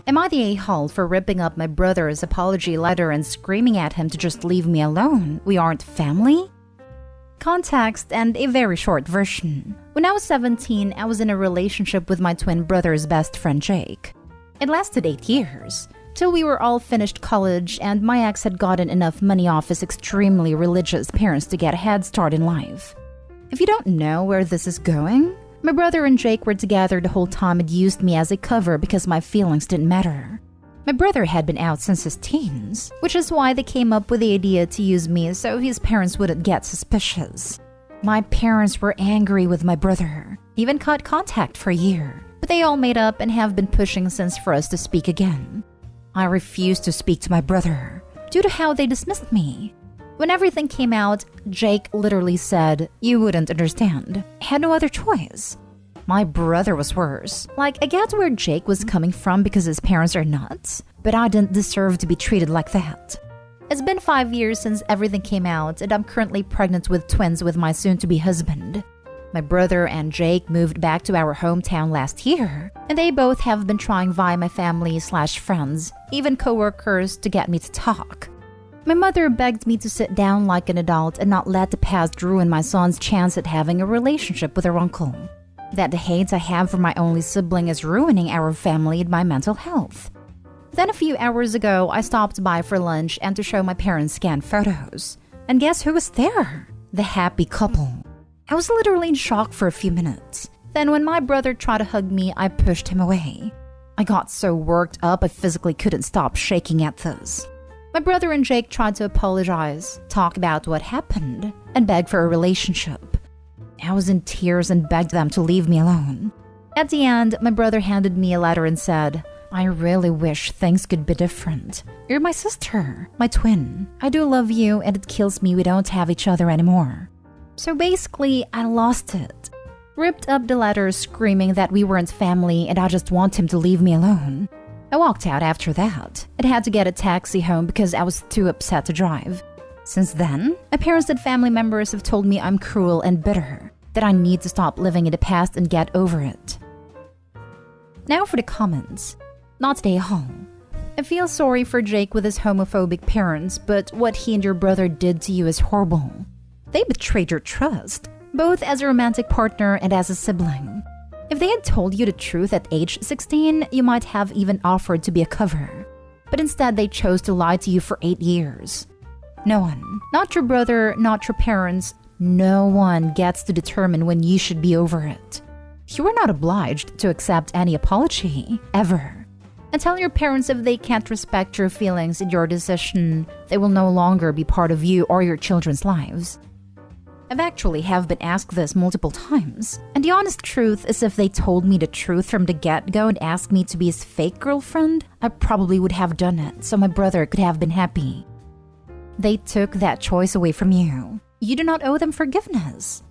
Am I the a-hole for ripping up my brother's apology letter and screaming at him to just leave me alone? We aren't family? Context and a very short version. When I was 17, I was in a relationship with my twin brother's best friend Jake. It lasted 8 years, till we were all finished college and my ex had gotten enough money off his extremely religious parents to get a head start in life. If you don't know where this is going, my brother and Jake were together the whole time and used me as a cover because my feelings didn't matter. My brother had been out since his teens, which is why they came up with the idea to use me so his parents wouldn't get suspicious. My parents were angry with my brother, even cut contact for a year, but they all made up and have been pushing since for us to speak again. I refused to speak to my brother due to how they dismissed me. When everything came out, Jake literally said, "You wouldn't understand." I had no other choice. My brother was worse. Like, I get where Jake was coming from because his parents are nuts, but I didn't deserve to be treated like that. It's been 5 years since everything came out, and I'm currently pregnant with twins with my soon-to-be husband. My brother and Jake moved back to our hometown last year, and they both have been trying via my family/friends, even coworkers, to get me to talk. My mother begged me to sit down like an adult and not let the past ruin my son's chance at having a relationship with her uncle. That the hate I have for my only sibling is ruining our family and my mental health. Then a few hours ago, I stopped by for lunch and to show my parents scanned photos. And guess who was there? The happy couple. I was literally in shock for a few minutes. Then when my brother tried to hug me, I pushed him away. I got so worked up I physically couldn't stop shaking at this. My brother and Jake tried to apologize, talk about what happened, and beg for a relationship. I was in tears and begged them to leave me alone. At the end, my brother handed me a letter and said, "I really wish things could be different. You're my sister, my twin. I do love you and it kills me we don't have each other anymore." So basically, I lost it. Ripped up the letter screaming that we weren't family and I just want him to leave me alone. I walked out after that and had to get a taxi home because I was too upset to drive. Since then, my parents and family members have told me I'm cruel and bitter, that I need to stop living in the past and get over it. Now for the comments. Not today, home. I feel sorry for Jake with his homophobic parents, but what he and your brother did to you is horrible. They betrayed your trust, both as a romantic partner and as a sibling. If they had told you the truth at age 16, you might have even offered to be a cover. But instead, they chose to lie to you for 8 years. No one, not your brother, not your parents, no one gets to determine when you should be over it. You are not obliged to accept any apology, ever. And tell your parents if they can't respect your feelings and your decision, they will no longer be part of you or your children's lives. I've actually have been asked this multiple times, and the honest truth is if they told me the truth from the get-go and asked me to be his fake girlfriend, I probably would have done it so my brother could have been happy. They took that choice away from you. You do not owe them forgiveness.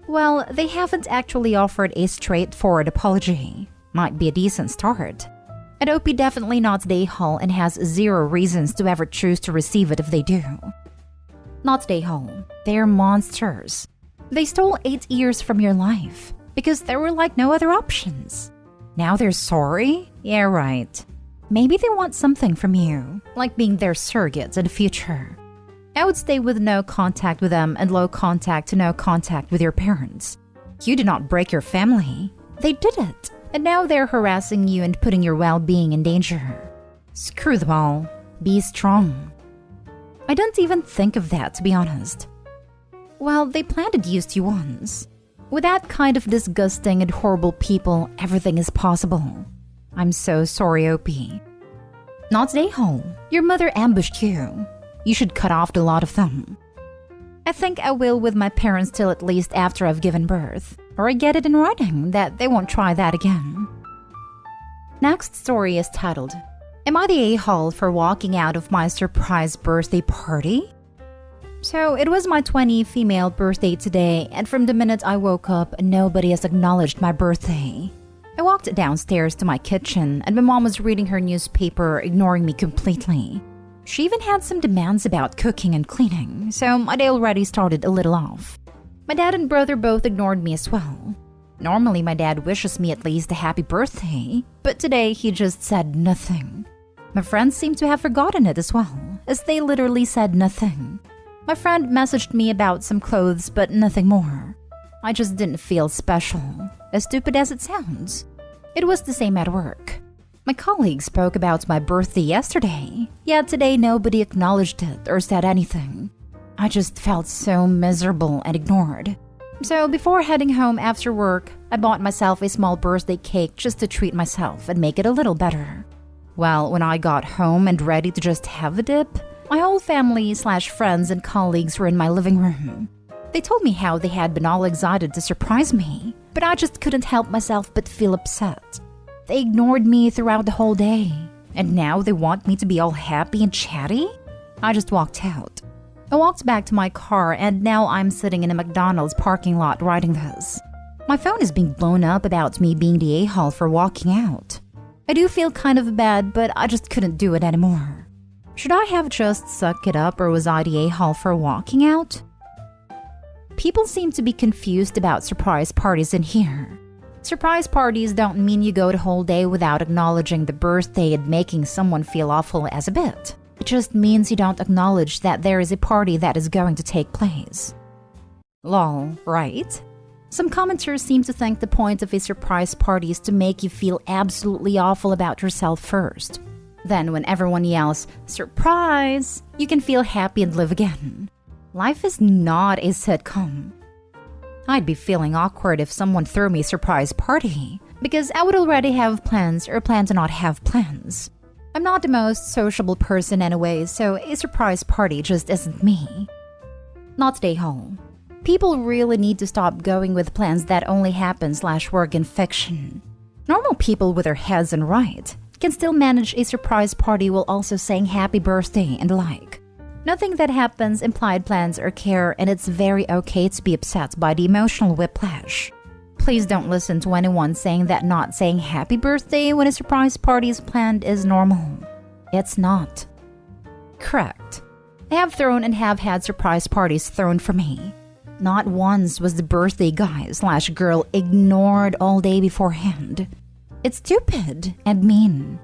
Well, they haven't actually offered a straightforward apology. Might be a decent start. I'd hope he definitely not the a-hole and has 0 reasons to ever choose to receive it if they do. Not the a-hole. They're monsters. They stole 8 years from your life because there were like no other options. Now they're sorry? Yeah, right. Maybe they want something from you, like being their surrogates in the future. I would stay with no contact with them and low contact to no contact with your parents. You did not break your family. They did it. And now they're harassing you and putting your well-being in danger. Screw them all. Be strong. I don't even think of that, to be honest. Well, they planned to use you once. With that kind of disgusting and horrible people, everything is possible. I'm so sorry, Opie. Not today, home. Your mother ambushed you. You should cut off the lot of them. I think I will with my parents till at least after I've given birth. Or I get it in writing that they won't try that again. Next story is titled, "Am I the a-hole for walking out of my surprise birthday party?" So it was my 20 female birthday today, and from the minute I woke up, nobody has acknowledged my birthday. I walked downstairs to my kitchen, and my mom was reading her newspaper, ignoring me completely. She even had some demands about cooking and cleaning, so my day already started a little off. My dad and brother both ignored me as well. Normally, my dad wishes me at least a happy birthday, but today he just said nothing. My friends seem to have forgotten it as well, as they literally said nothing. My friend messaged me about some clothes, but nothing more. I just didn't feel special, as stupid as it sounds. It was the same at work. My colleague spoke about my birthday yesterday, yet today nobody acknowledged it or said anything. I just felt so miserable and ignored. So before heading home after work, I bought myself a small birthday cake just to treat myself and make it a little better. Well, when I got home and ready to just have a dip, my whole family/friends and colleagues were in my living room. They told me how they had been all excited to surprise me, but I just couldn't help myself but feel upset. They ignored me throughout the whole day, and now they want me to be all happy and chatty? I just walked out. I walked back to my car, and now I'm sitting in a McDonald's parking lot writing this. My phone is being blown up about me being the a-hole for walking out. I do feel kind of bad, but I just couldn't do it anymore. Should I have just sucked it up, or was I the a-hole for walking out? People seem to be confused about surprise parties in here. Surprise parties don't mean you go the whole day without acknowledging the birthday and making someone feel awful as a bit. It just means you don't acknowledge that there is a party that is going to take place. Lol, right? Some commenters seem to think the point of a surprise party is to make you feel absolutely awful about yourself first. Then when everyone yells, "Surprise!" you can feel happy and live again. Life is not a sitcom. I'd be feeling awkward if someone threw me a surprise party, because I would already have plans or plan to not have plans. I'm not the most sociable person anyway, so a surprise party just isn't me. Not today, home. People really need to stop going with plans that only happen/work in fiction. Normal people with their heads on right can still manage a surprise party while also saying happy birthday and the like. Nothing that happens implied plans or care, and it's very okay to be upset by the emotional whiplash. Please don't listen to anyone saying that not saying happy birthday when a surprise party is planned is normal. It's not. Correct. I have thrown and have had surprise parties thrown for me. Not once was the birthday guy/girl ignored all day beforehand. It's stupid and mean.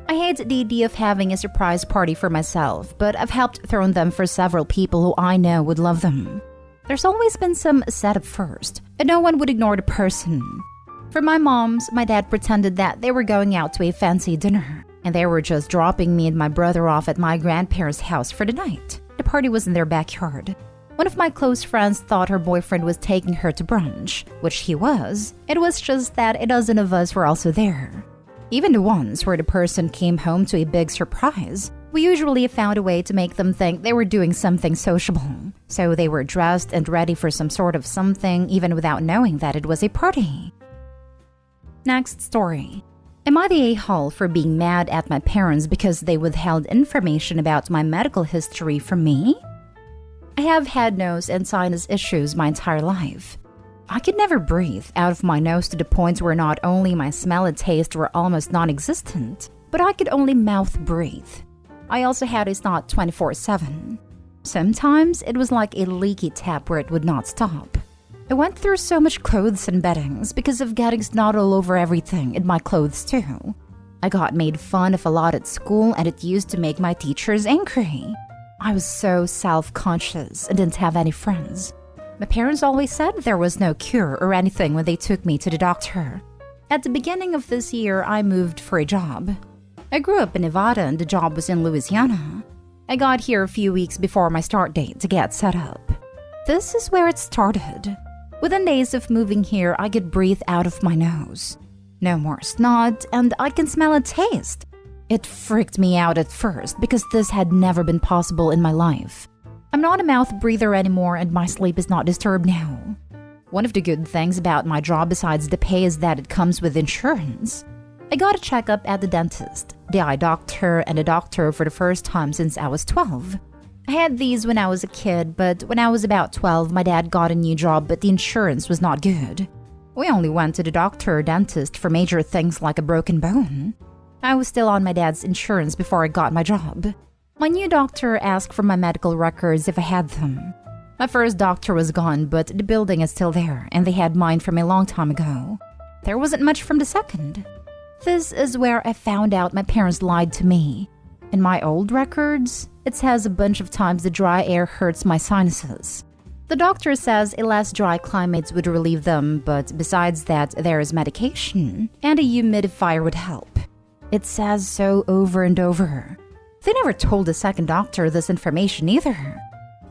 I hate the idea of having a surprise party for myself, but I've helped throw them for several people who I know would love them. There's always been some setup first, and no one would ignore the person. For my moms, my dad pretended that they were going out to a fancy dinner, and they were just dropping me and my brother off at my grandparents' house for the night. The party was in their backyard. One of my close friends thought her boyfriend was taking her to brunch, which he was. It was just that a dozen of us were also there. Even the ones where the person came home to a big surprise, we usually found a way to make them think they were doing something sociable. So they were dressed and ready for some sort of something even without knowing that it was a party. Next story. Am I the a-hole for being mad at my parents because they withheld information about my medical history from me? I have had nose and sinus issues my entire life. I could never breathe out of my nose to the point where not only my smell and taste were almost non-existent, but I could only mouth breathe. I also had a snot 24/7. Sometimes it was like a leaky tap where it would not stop. I went through so much clothes and beddings because of getting snot all over everything and my clothes too. I got made fun of a lot at school, and it used to make my teachers angry. I was so self-conscious and didn't have any friends. My parents always said there was no cure or anything when they took me to the doctor. At the beginning of this year, I moved for a job. I grew up in Nevada and the job was in Louisiana. I got here a few weeks before my start date to get set up. This is where it started. Within days of moving here, I could breathe out of my nose. No more snot, and I can smell and taste. It freaked me out at first because this had never been possible in my life. I'm not a mouth breather anymore, and my sleep is not disturbed now. One of the good things about my job besides the pay is that it comes with insurance. I got a checkup at the dentist, the eye doctor, and a doctor for the first time since I was 12. I had these when I was a kid, but when I was about 12, my dad got a new job, but the insurance was not good. We only went to the doctor or dentist for major things like a broken bone. I was still on my dad's insurance before I got my job. My new doctor asked for my medical records if I had them. My first doctor was gone, but the building is still there, and they had mine from a long time ago. There wasn't much from the second. This is where I found out my parents lied to me. In my old records, it says a bunch of times the dry air hurts my sinuses. The doctor says a less dry climate would relieve them, but besides that, there is medication, and a humidifier would help. It says so over and over. They never told the second doctor this information either.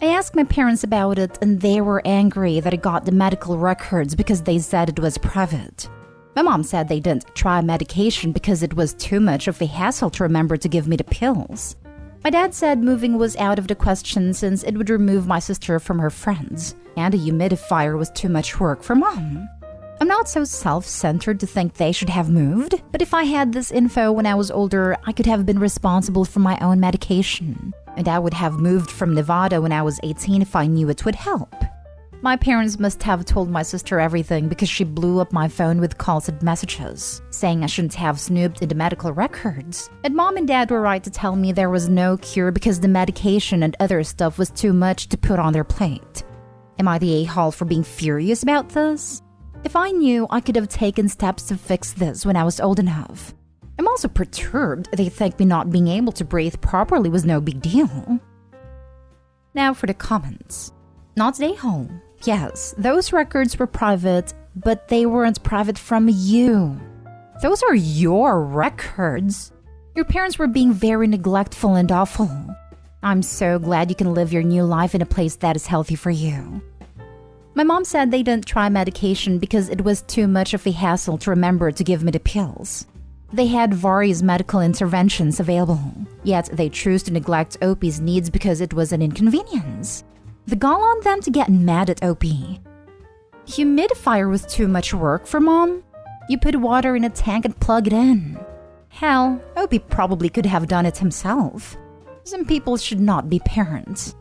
I asked my parents about it, and they were angry that I got the medical records because they said it was private. My mom said they didn't try medication because it was too much of a hassle to remember to give me the pills. My dad said moving was out of the question since it would remove my sister from her friends, and a humidifier was too much work for mom. I'm not so self-centered to think they should have moved, but if I had this info when I was older, I could have been responsible for my own medication, and I would have moved from Nevada when I was 18 if I knew it would help. My parents must have told my sister everything because she blew up my phone with calls and messages, saying I shouldn't have snooped in the medical records. And mom and dad were right to tell me there was no cure because the medication and other stuff was too much to put on their plate. Am I the a-hole for being furious about this? If I knew, I could have taken steps to fix this when I was old enough. I'm also perturbed they think me not being able to breathe properly was no big deal. Now for the comments. Not the a-hole. Yes, those records were private, but they weren't private from you. Those are your records. Your parents were being very neglectful and awful. I'm so glad you can live your new life in a place that is healthy for you. My mom said they didn't try medication because it was too much of a hassle to remember to give me the pills. They had various medical interventions available, yet they chose to neglect OP's needs because it was an inconvenience. The gall on them to get mad at OP. Humidifier was too much work for mom. You put water in a tank and plug it in. Hell, OP probably could have done it himself. Some people should not be parents.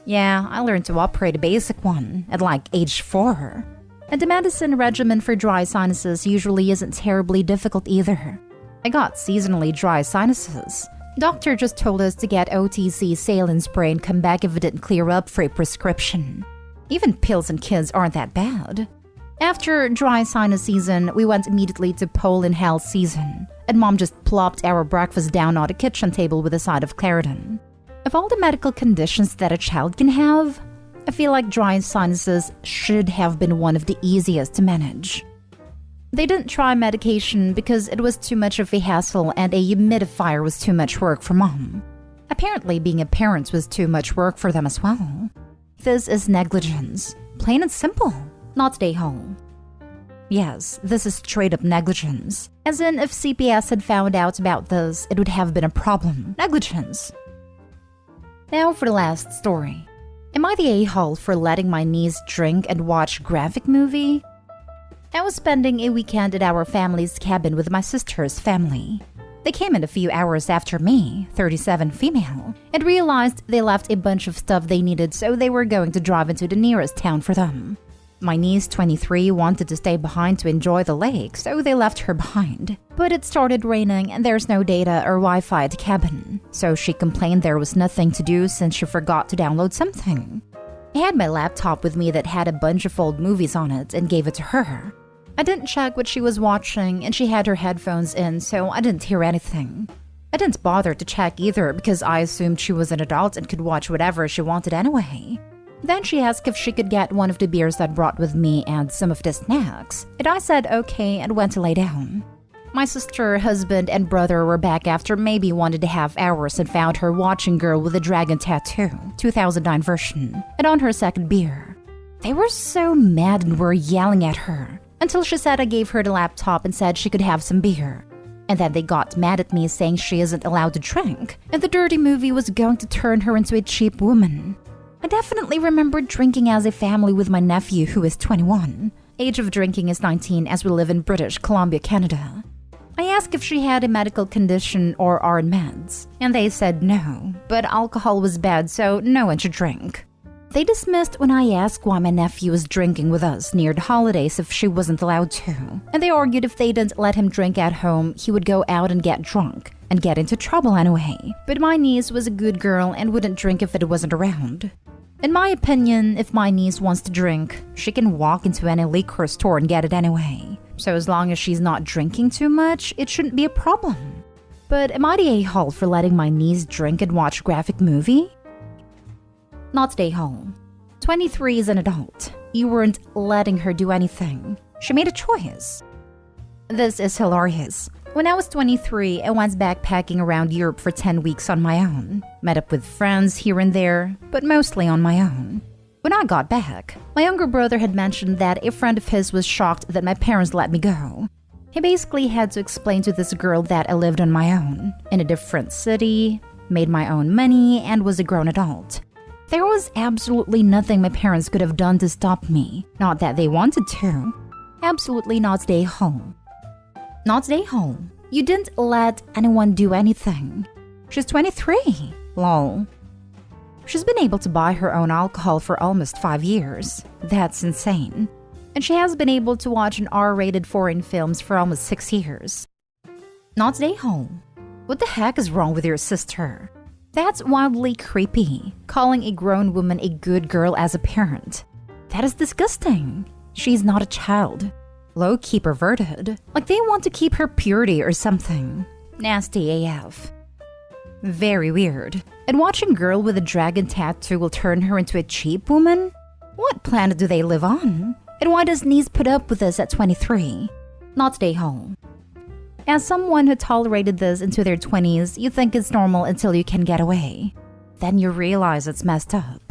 Yeah, I learned to operate a basic one at like age 4. And the medicine regimen for dry sinuses usually isn't terribly difficult either. I got seasonally dry sinuses. Doctor just told us to get OTC saline spray and come back if it didn't clear up for a prescription. Even pills in kids aren't that bad. After dry sinus season, we went immediately to pollen health season, and mom just plopped our breakfast down on the kitchen table with a side of Claritin. Of all the medical conditions that a child can have, I feel like dry sinuses should have been one of the easiest to manage. They didn't try medication because it was too much of a hassle and a humidifier was too much work for mom. Apparently, being a parent was too much work for them as well. This is negligence. Plain and simple. Not the a-hole. Yes, this is straight up negligence. As in, if CPS had found out about this, it would have been a problem. Negligence. Now for the last story. Am I the a-hole for letting my niece drink and watch graphic movie? I was spending a weekend at our family's cabin with my sister's family. They came in a few hours after me, 37 female, and realized they left a bunch of stuff they needed, so they were going to drive into the nearest town for them. My niece, 23, wanted to stay behind to enjoy the lake, so they left her behind. But it started raining and there's no data or Wi-Fi at the cabin, so she complained there was nothing to do since she forgot to download something. I had my laptop with me that had a bunch of old movies on it and gave it to her. I didn't check what she was watching and she had her headphones in, so I didn't hear anything. I didn't bother to check either because I assumed she was an adult and could watch whatever she wanted anyway. Then she asked if she could get one of the beers I'd brought with me and some of the snacks, and I said okay and went to lay down. My sister, husband, and brother were back after maybe 1.5 hours and found her watching Girl with a Dragon Tattoo, 2009 version, and on her second beer. They were so mad and were yelling at her, until she said I gave her the laptop and said she could have some beer. And then they got mad at me saying she isn't allowed to drink, and the dirty movie was going to turn her into a cheap woman. I definitely remember drinking as a family with my nephew who is 21. Age of drinking is 19 as we live in British Columbia, Canada. I asked if she had a medical condition or are on meds, and they said no, but alcohol was bad so no one should drink. They dismissed when I asked why my nephew was drinking with us near the holidays if she wasn't allowed to, and they argued if they didn't let him drink at home, he would go out and get drunk, and get into trouble anyway. But my niece was a good girl and wouldn't drink if it wasn't around. In my opinion, if my niece wants to drink, she can walk into any liquor store and get it anyway. So as long as she's not drinking too much, it shouldn't be a problem. But am I the a-hole for letting my niece drink and watch a graphic movie? Not the a-hole. 23 is an adult. You weren't letting her do anything. She made a choice. This is hilarious. When I was 23, I went backpacking around Europe for 10 weeks on my own. Met up with friends here and there, but mostly on my own. When I got back, my younger brother had mentioned that a friend of his was shocked that my parents let me go. He basically had to explain to this girl that I lived on my own, in a different city, made my own money, and was a grown adult. There was absolutely nothing my parents could have done to stop me. Not that they wanted to. Absolutely not stay home. Not stay home. You didn't let anyone do anything. She's 23. Lol. She's been able to buy her own alcohol for almost 5 years. That's insane. And she has been able to watch an R-rated foreign films for almost 6 years. Not stay home. What the heck is wrong with your sister? That's wildly creepy, calling a grown woman a good girl as a parent. That is disgusting. She's not a child. Low-key perverted, like they want to keep her purity or something. Nasty AF. Very weird. And watching girl with a dragon tattoo will turn her into a cheap woman? What planet do they live on? And why does niece put up with this at 23? Not stay home. As someone who tolerated this into their 20s, you think it's normal until you can get away. Then you realize it's messed up.